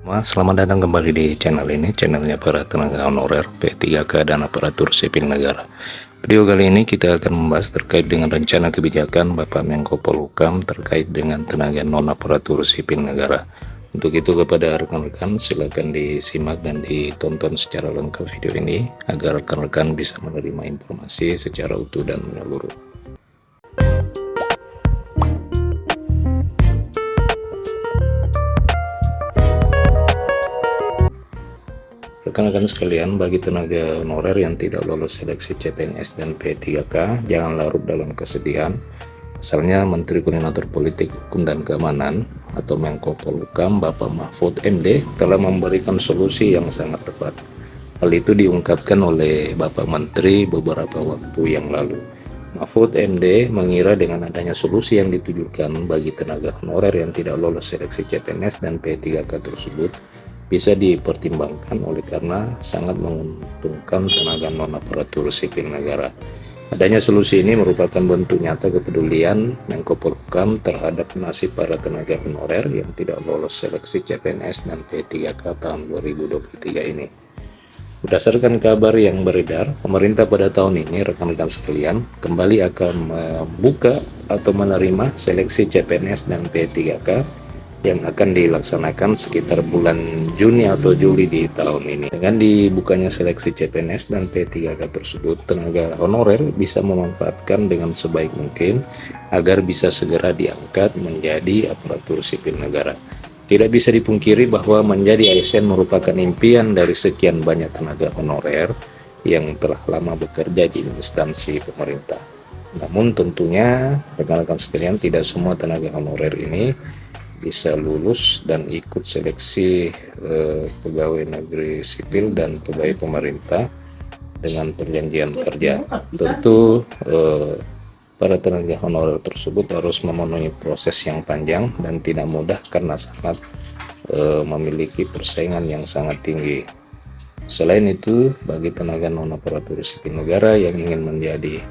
Selamat datang kembali di channel ini, channelnya para tenaga honorer P3K dan aparatur sipil negara. Video kali ini kita akan membahas terkait dengan rencana kebijakan Bapak Menko Polhukam terkait dengan tenaga non aparatur sipil negara. Untuk itu kepada rekan-rekan silakan disimak dan ditonton secara lengkap video ini agar rekan-rekan bisa menerima informasi secara utuh dan menyeluruh. Rekan-rekan sekalian, bagi tenaga honorer yang tidak lolos seleksi CPNS dan P3K, jangan larut dalam kesedihan. Asalnya Menteri Koordinator Politik, Hukum dan Keamanan atau Menko Polhukam Bapak Mahfud MD telah memberikan solusi yang sangat tepat. Hal itu diungkapkan oleh Bapak Menteri beberapa waktu yang lalu. Mahfud MD mengira dengan adanya solusi yang ditujukan bagi tenaga honorer yang tidak lolos seleksi CPNS dan P3K tersebut bisa dipertimbangkan oleh karena sangat menguntungkan tenaga non aparatur sipil negara. Adanya solusi ini merupakan bentuk nyata kepedulian Menko Polhukam terhadap nasib para tenaga honorer yang tidak lolos seleksi CPNS dan P3K tahun 2023 ini. Berdasarkan kabar yang beredar, pemerintah pada tahun ini, rekan-rekan sekalian, kembali akan membuka atau menerima seleksi CPNS dan P3K yang akan dilaksanakan sekitar bulan Juni atau Juli di tahun ini. Dengan dibukanya seleksi CPNS dan P3K tersebut, tenaga honorer bisa memanfaatkan dengan sebaik mungkin agar bisa segera diangkat menjadi aparatur sipil negara. Tidak bisa dipungkiri bahwa menjadi ASN merupakan impian dari sekian banyak tenaga honorer yang telah lama bekerja di instansi pemerintah. Namun tentunya rekan-rekan sekalian, tidak semua tenaga honorer ini bisa lulus dan ikut seleksi pegawai negeri sipil dan pegawai pemerintah dengan perjanjian kerja. Tentu para tenaga honorer tersebut harus memenuhi proses yang panjang dan tidak mudah karena sangat memiliki persaingan yang sangat tinggi. Selain itu, bagi tenaga non aparatur sipil negara yang ingin menjadi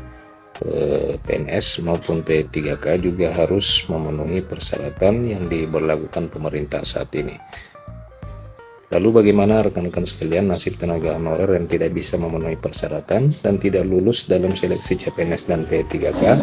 PNS maupun P3K juga harus memenuhi persyaratan yang diberlakukan pemerintah saat ini. Lalu bagaimana rekan-rekan sekalian nasib tenaga honorer yang tidak bisa memenuhi persyaratan dan tidak lulus dalam seleksi CPNS dan P3K?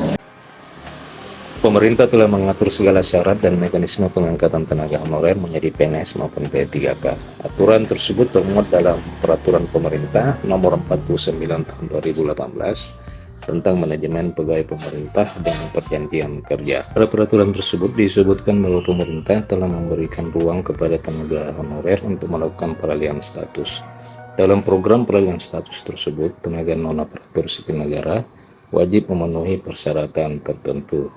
Pemerintah telah mengatur segala syarat dan mekanisme pengangkatan tenaga honorer menjadi PNS maupun P3K. Aturan tersebut termuat dalam Peraturan Pemerintah Nomor 49 Tahun 2018 tentang manajemen pegawai pemerintah dengan perjanjian kerja. Pada peraturan tersebut disebutkan bahwa pemerintah telah memberikan ruang kepada tenaga honorer untuk melakukan peralihan status. Dalam program peralihan status tersebut, tenaga non aparatur sipil negara wajib memenuhi persyaratan tertentu.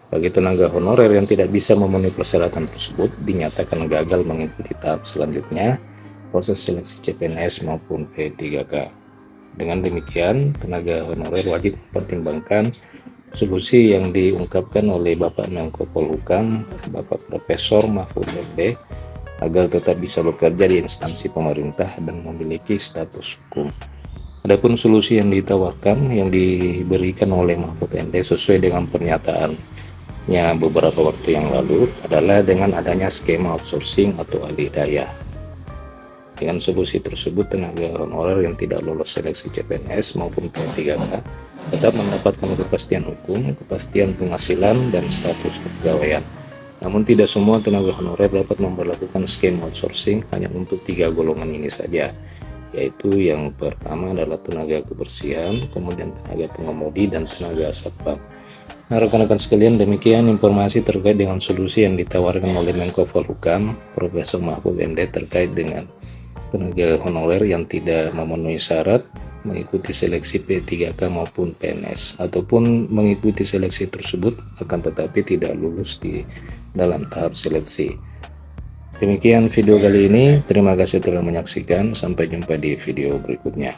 Bagi tenaga honorer yang tidak bisa memenuhi persyaratan tersebut, dinyatakan gagal mengikuti tahap selanjutnya, proses seleksi CPNS maupun P3K. Dengan demikian, tenaga honorer wajib mempertimbangkan solusi yang diungkapkan oleh Bapak Menko Polhukam, Bapak Profesor Mahfud MD, agar tetap bisa bekerja di instansi pemerintah dan memiliki status hukum. Adapun solusi yang ditawarkan, yang diberikan oleh Mahfud MD sesuai dengan pernyataannya beberapa waktu yang lalu adalah dengan adanya skema outsourcing atau alih daya. Dengan solusi tersebut, tenaga honorer yang tidak lolos seleksi CPNS maupun P3K tetap mendapatkan kepastian hukum, kepastian penghasilan, dan status kepegawaian. Namun tidak semua tenaga honorer dapat memperlakukan skema outsourcing hanya untuk 3 golongan ini saja, yaitu yang pertama adalah tenaga kebersihan, kemudian tenaga pengemudi, dan tenaga satpam. Nah, rekan-rekan sekalian, demikian informasi terkait dengan solusi yang ditawarkan oleh Menko Polhukam Profesor Mahfud MD terkait dengan tenaga honorer yang tidak memenuhi syarat mengikuti seleksi P3K maupun PNS ataupun mengikuti seleksi tersebut akan tetapi tidak lulus di dalam tahap seleksi. Demikian video kali ini, terima kasih telah menyaksikan, sampai jumpa di video berikutnya.